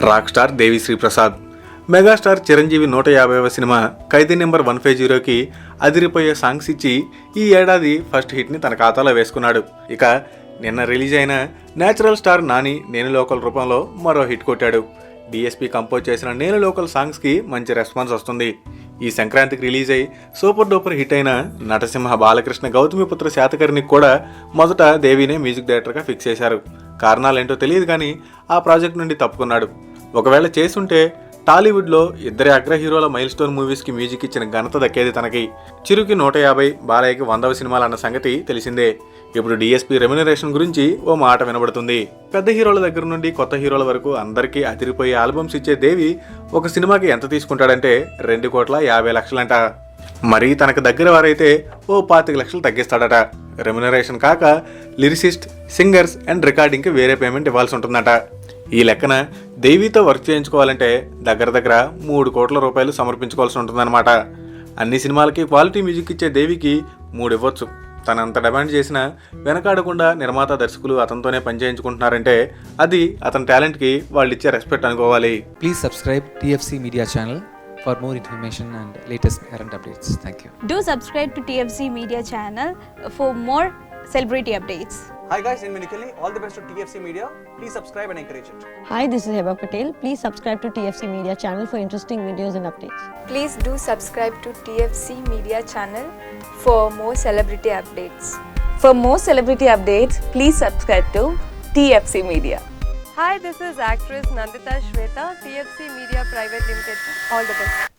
Rock star Devi Sri Prasad. Megastar Chiranjeevi 150వ cinema Khaidi number 150కి అదిరిపోయే సాంగ్స్ ఇచ్చి ఈ ఏడాది ఫస్ట్ హిట్ని తన ఖాతాలో వేసుకున్నాడు. ఇక నిన్న రిలీజ్ అయిన నేచురల్ స్టార్ నాని నేను లోకల్ రూపంలో మరో హిట్ కొట్టాడు. డిఎస్పీ కంపోజ్ చేసిన నేను లోకల్ సాంగ్స్కి మంచి రెస్పాన్స్ వస్తుంది. ఈ సంక్రాంతికి రిలీజ్ అయి సూపర్ డూపర్ హిట్ అయిన నటసింహ బాలకృష్ణ గౌతమిపుత్ర శాతకర్ణికి కూడా మొదట దేవినే మ్యూజిక్ డైరెక్టర్గా ఫిక్స్ చేశారు. కారణాలేంటో తెలియదు కానీ ఆ ప్రాజెక్ట్ నుండి తప్పుకున్నాడు. ఒకవేళ చేసుంటే టాలీవుడ్లో ఇద్దరి అగ్ర హీరోల మైల్ స్టోన్ మూవీస్కి మ్యూజిక్ ఇచ్చిన ఘనత దక్కేది తనకి. చిరుకి 150, బాలయ్యకి 100వ సినిమాలు అన్న సంగతి తెలిసిందే. ఇప్పుడు డిఎస్పీ రెమ్యునరేషన్ గురించి ఓ మాట వినబడుతుంది. పెద్ద హీరోల దగ్గర నుండి కొత్త హీరోల వరకు అందరికీ అదిరిపోయే ఆల్బమ్స్ ఇచ్చే దేవి ఒక సినిమాకి ఎంత తీసుకుంటాడంటే 2,50,00,000 అంట. మరీ తనకు దగ్గర వారైతే ఓ 25 లక్షలు తగ్గిస్తాడట. రెమ్యునరేషన్ కాక లిరిసిస్ట్, సింగర్స్ అండ్ రికార్డింగ్కి వేరే పేమెంట్ ఇవ్వాల్సి ఉంటుందట. ఈ లెక్కన దేవితో వర్క్ చేయించుకోవాలంటే దగ్గర 3 కోట్ల రూపాయలు సమర్పించుకోవాల్సి ఉంటుందన్నమాట. అన్ని సినిమాలకి క్వాలిటీ మ్యూజిక్ ఇచ్చే దేవికి 3 ఇవ్వచ్చు. తనంత డిమాండ్ చేసినా వెనకాడకుండా నిర్మాత, దర్శకులు అతనితోనే పనిచేయించుకుంటున్నారంటే అది అతని టాలెంట్కి వాళ్ళు ఇచ్చే రెస్పెక్ట్ అనుకోవాలి. Please subscribe TFC Media channel for more information and latest current updates. Thank you. Do subscribe to TFC Media channel for more celebrity updates. Hi guys, in Minikali, all the best to TFC Media. Please subscribe and encourage it. Hi, this is Heba Patel. Please subscribe to TFC Media channel for interesting videos and updates. Please do subscribe to TFC Media channel for more celebrity updates. For more celebrity updates, please subscribe to TFC Media. Hi, this is actress Nandita Shweta, TFC Media Private Limited. All the best.